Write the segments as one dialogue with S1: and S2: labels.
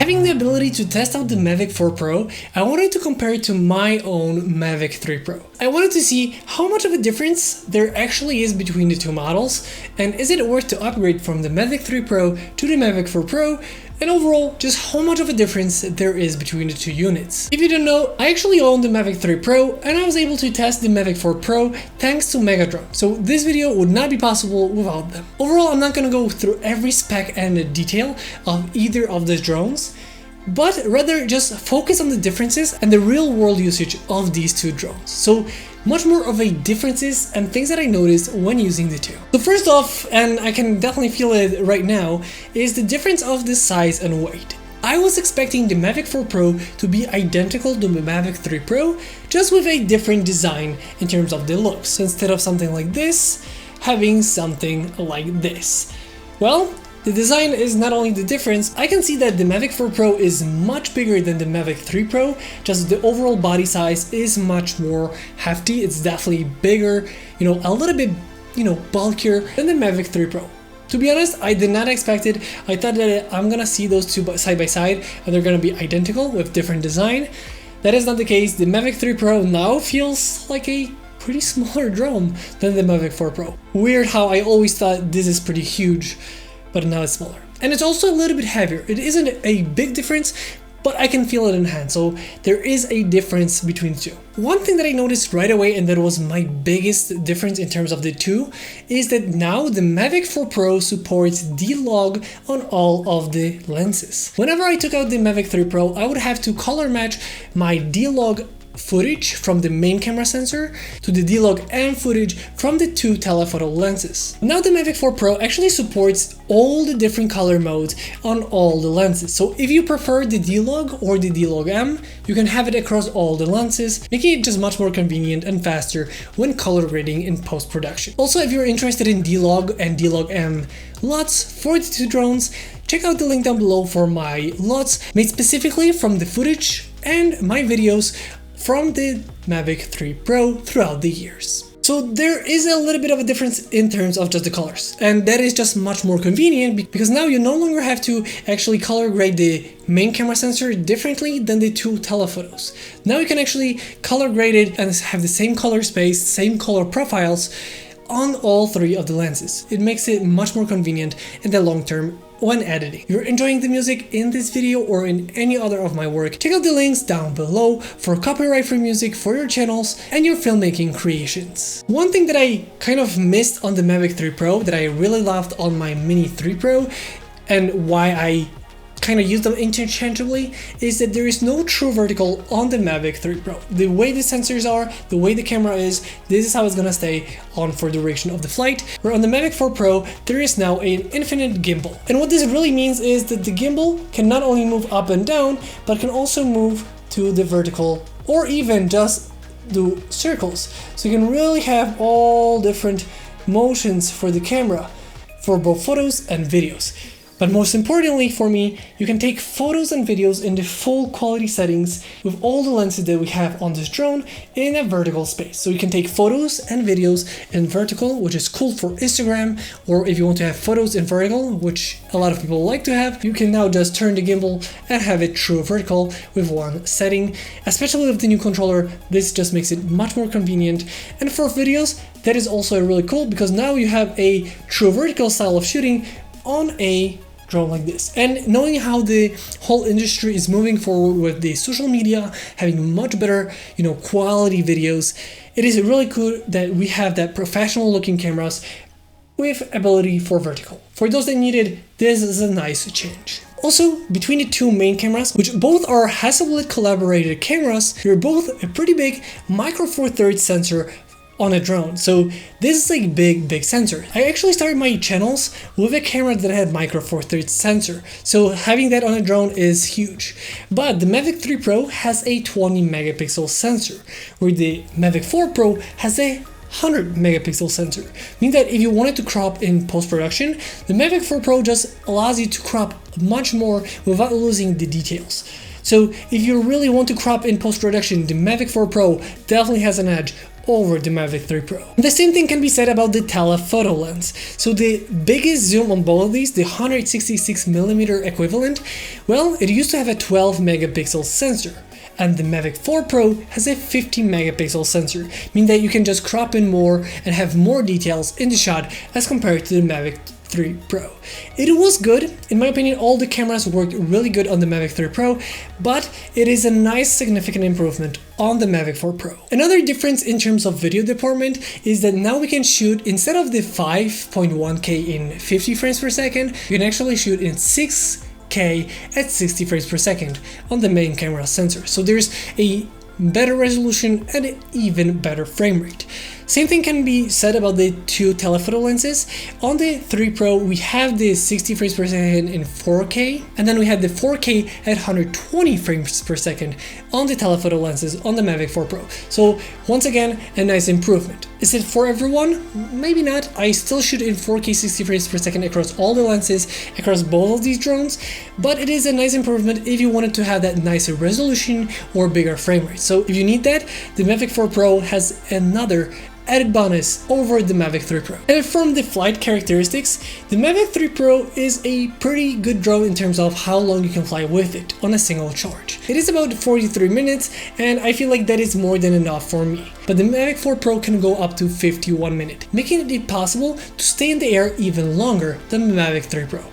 S1: Having the ability to test out the Mavic 4 Pro, I wanted to compare it to my own Mavic 3 Pro. I wanted to see how much of a difference there actually is between the two models, and is it worth to upgrade from the Mavic 3 Pro to the Mavic 4 Pro, and overall, just how much of a difference there is between the two units. If you don't know, I actually own the Mavic 3 Pro, and I was able to test the Mavic 4 Pro thanks to Megadrone, so this video would not be possible without them. Overall, I'm not gonna go through every spec and detail of either of these drones, but rather just focus on the differences and the real world usage of these two drones. So much more of a differences and things that I noticed when using the two. So first off, and I can definitely feel it right now, is the difference of the size and weight. I was expecting the Mavic 4 Pro to be identical to the Mavic 3 Pro, just with a different design in terms of the looks. So instead of something like this, having something like this. Well, the design is not only the difference, I can see that the Mavic 4 Pro is much bigger than the Mavic 3 Pro, just the overall body size is much more hefty, it's definitely bigger, a little bit, bulkier than the Mavic 3 Pro. To be honest, I did not expect it. I thought that I'm gonna see those two side by side and they're gonna be identical with different design. That is not the case. The Mavic 3 Pro now feels like a pretty smaller drone than the Mavic 4 Pro. Weird how I always thought this is pretty huge, but now it's smaller. And it's also a little bit heavier. It isn't a big difference, but I can feel it in hand, so there is a difference between the two. One thing that I noticed right away, and that was my biggest difference in terms of the two, is that now the Mavic 4 Pro supports D-Log on all of the lenses. Whenever I took out the Mavic 3 Pro, I would have to color match my D-Log footage from the main camera sensor to the D-Log M footage from the two telephoto lenses. Now the Mavic 4 Pro actually supports all the different color modes on all the lenses. So if you prefer the D-Log or the D-Log M, you can have it across all the lenses, making it just much more convenient and faster when color grading in post-production. Also, if you're interested in D-Log and D-Log M LUTs for the two drones, check out the link down below for my LUTs made specifically from the footage and my videos from the Mavic 3 Pro throughout the years. So there is a little bit of a difference in terms of just the colors, and that is just much more convenient because now you no longer have to actually color grade the main camera sensor differently than the two telephotos. Now you can actually color grade it and have the same color space, same color profiles on all three of the lenses. It makes it much more convenient in the long term when editing. If you're enjoying the music in this video or in any other of my work, check out the links down below for copyright-free music for your channels and your filmmaking creations. One thing that I kind of missed on the Mavic 3 Pro that I really loved on my Mini 3 Pro, and why I kind of use them interchangeably, is that there is no true vertical on the Mavic 3 Pro. The way the sensors are, the way the camera is, this is how it's gonna stay on for the duration of the flight, where on the Mavic 4 Pro there is now an infinite gimbal. And what this really means is that the gimbal can not only move up and down, but can also move to the vertical or even just do circles. So you can really have all different motions for the camera for both photos and videos. But most importantly for me, you can take photos and videos in the full quality settings with all the lenses that we have on this drone in a vertical space. So you can take photos and videos in vertical, which is cool for Instagram, or if you want to have photos in vertical, which a lot of people like to have, you can now just turn the gimbal and have it true vertical with one setting. Especially with the new controller, this just makes it much more convenient. And for videos, that is also really cool because now you have a true vertical style of shooting on a drone like this. And knowing how the whole industry is moving forward with the social media having much better quality videos, it is really cool that we have that professional looking cameras with ability for vertical. For those that need it, this is a nice change. Also, between the two main cameras, which both are Hasselblad collaborated cameras, they're both a pretty big micro four thirds sensor on a drone. So this is like big sensor. I actually started my channels with a camera that had micro four thirds sensor, so having that on a drone is huge. But the Mavic 3 Pro has a 20 megapixel sensor, where the Mavic 4 Pro has a 100 megapixel sensor, meaning that if you wanted to crop in post-production, the Mavic 4 Pro just allows you to crop much more without losing the details. So if you really want to crop in post-production, the Mavic 4 Pro definitely has an edge over the Mavic 3 Pro. The same thing can be said about the telephoto lens. So the biggest zoom on both of these, the 166mm equivalent, well, it used to have a 12 megapixel sensor. And the Mavic 4 Pro has a 50 megapixel sensor, meaning that you can just crop in more and have more details in the shot as compared to the Mavic 3 Pro. It was good, in my opinion. All the cameras worked really good on the Mavic 3 Pro, but it is a nice significant improvement on the Mavic 4 Pro. Another difference in terms of video department is that now we can shoot, instead of the 5.1K in 50 frames per second, you can actually shoot in 6K at 60 frames per second on the main camera sensor. So there's a better resolution and an even better frame rate. Same thing can be said about the two telephoto lenses. On the 3 Pro, we have the 60 frames per second in 4K, and then we have the 4K at 120 frames per second on the telephoto lenses on the Mavic 4 Pro. So once again, a nice improvement. Is it for everyone? Maybe not. I still shoot in 4K 60 frames per second across all the lenses, across both of these drones, but it is a nice improvement if you wanted to have that nicer resolution or bigger frame rate. So if you need that, the Mavic 4 Pro has another added bonus over the Mavic 3 Pro. And from the flight characteristics, the Mavic 3 Pro is a pretty good drone in terms of how long you can fly with it on a single charge. It is about 43 minutes, and I feel like that is more than enough for me. But the Mavic 4 Pro can go up to 51 minutes, making it possible to stay in the air even longer than the Mavic 3 Pro.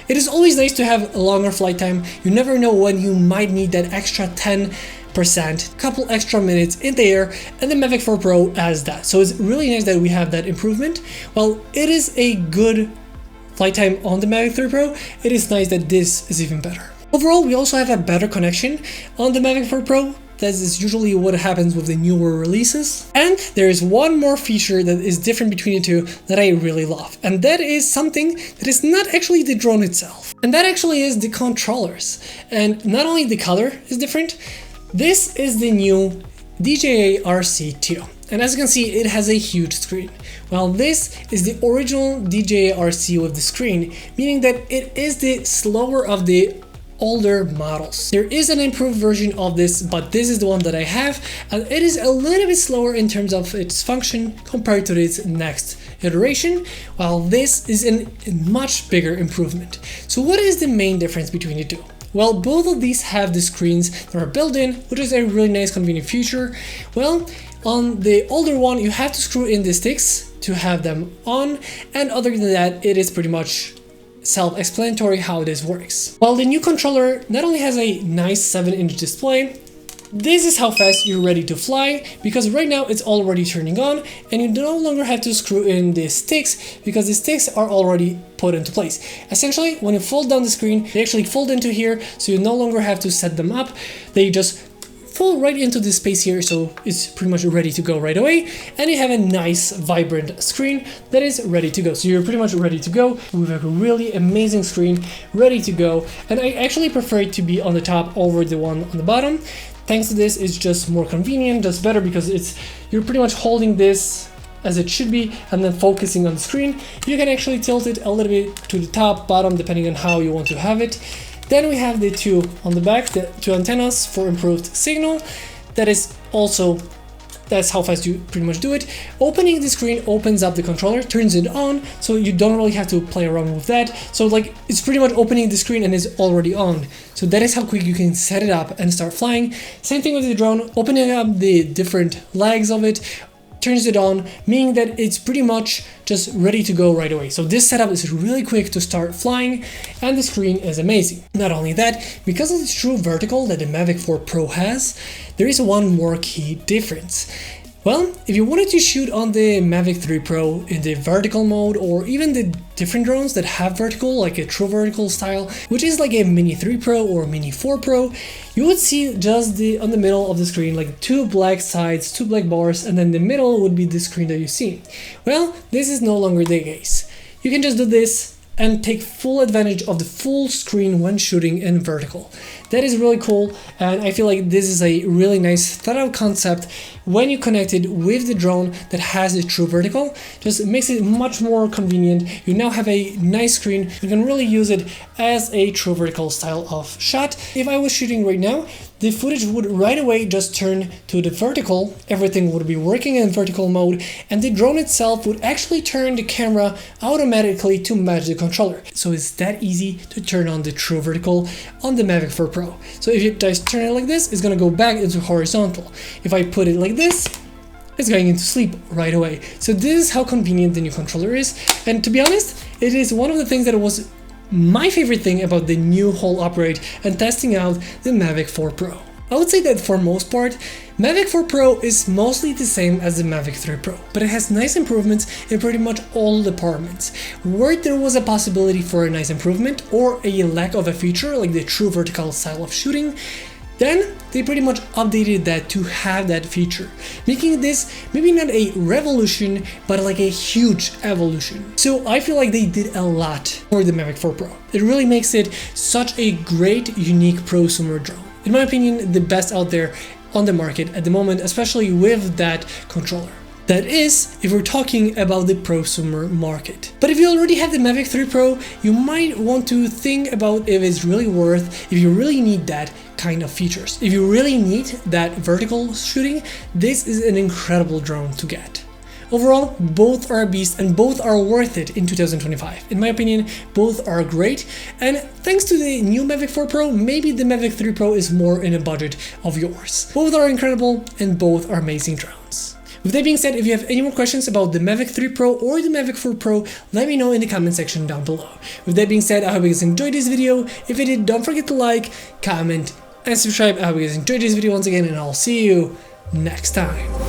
S1: It is always nice to have a longer flight time. You never know when you might need that extra 10%, couple extra minutes in the air, and the Mavic 4 Pro has that. So it's really nice that we have that improvement. While it is a good flight time on the Mavic 3 Pro, it is nice that this is even better. Overall, we also have a better connection on the Mavic 4 Pro. That is usually what happens with the newer releases. And there is one more feature that is different between the two that I really love. And that is something that is not actually the drone itself. And that actually is the controllers. And not only the color is different, this is the new DJI RC2. And as you can see, it has a huge screen. Well, this is the original DJI RC with the screen, meaning that it is the slower of the older models. There is an improved version of this, but this is the one that I have, and it is a little bit slower in terms of its function compared to its next iteration, while this is a much bigger improvement. So what is the main difference between the two? Well, both of these have the screens that are built in, which is a really nice convenient feature. Well, on the older one, you have to screw in the sticks to have them on, and other than that, it is pretty much self-explanatory how this works. While the new controller not only has a nice 7-inch display, this is how fast you're ready to fly, because right now it's already turning on and you no longer have to screw in the sticks because the sticks are already put into place. Essentially, when you fold down the screen, they actually fold into here, so you no longer have to set them up. They just fold right into the space here, so it's pretty much ready to go right away, and you have a nice vibrant screen that is ready to go. So you're pretty much ready to go with a really amazing screen ready to go, and I actually prefer it to be on the top over the one on the bottom. Thanks to this, it's just more convenient, just better, because you're pretty much holding this as it should be and then focusing on the screen. You can actually tilt it a little bit to the top, bottom, depending on how you want to have it. Then we have the two on the back, the two antennas for improved signal. That's how fast you pretty much do it. Opening the screen opens up the controller, turns it on, so you don't really have to play around with that. So like, it's pretty much opening the screen and is already on. So that is how quick you can set it up and start flying. Same thing with the drone, opening up the different legs of it, turns it on, meaning that it's pretty much just ready to go right away. So this setup is really quick to start flying, and the screen is amazing. Not only that, because of the true vertical that the Mavic 4 Pro has, there is one more key difference. Well, if you wanted to shoot on the Mavic 3 Pro in the vertical mode, or even the different drones that have vertical, like a true vertical style, which is like a Mini 3 Pro or Mini 4 Pro, you would see just on the middle of the screen, like two black sides, two black bars, and then the middle would be the screen that you see. Well, this is no longer the case. You can just do this, and take full advantage of the full screen when shooting in vertical. That is really cool, and I feel like this is a really nice thought out concept when you connect it with the drone that has a true vertical. Just makes it much more convenient. You now have a nice screen. You can really use it as a true vertical style of shot. If I was shooting right now, the footage would right away just turn to the vertical, everything would be working in vertical mode, and the drone itself would actually turn the camera automatically to match the controller. So it's that easy to turn on the true vertical on the Mavic 4 Pro. So if you just turn it like this, it's gonna go back into horizontal. If I put it like this, it's going into sleep right away. So this is how convenient the new controller is, and to be honest, it is one of the things that was my favorite thing about the new whole upgrade and testing out the Mavic 4 Pro. I would say that for most part, Mavic 4 Pro is mostly the same as the Mavic 3 Pro, but it has nice improvements in pretty much all departments. Where there was a possibility for a nice improvement or a lack of a feature like the true vertical style of shooting, then they pretty much updated that to have that feature, making this maybe not a revolution, but like a huge evolution. So I feel like they did a lot for the Mavic 4 Pro. It really makes it such a great, unique prosumer drone. In my opinion, the best out there on the market at the moment, especially with that controller. That is, if we're talking about the prosumer market. But if you already have the Mavic 3 Pro, you might want to think about if it's really worth, if you really need that kind of features. If you really need that vertical shooting, this is an incredible drone to get. Overall, both are a beast and both are worth it in 2025. In my opinion, both are great, and thanks to the new Mavic 4 Pro, maybe the Mavic 3 Pro is more in a budget of yours. Both are incredible and both are amazing drones. With that being said, if you have any more questions about the Mavic 3 Pro or the Mavic 4 Pro, let me know in the comment section down below. With that being said, I hope you guys enjoyed this video. If you did, don't forget to like, comment, and subscribe. I hope you guys enjoyed this video once again, and I'll see you next time.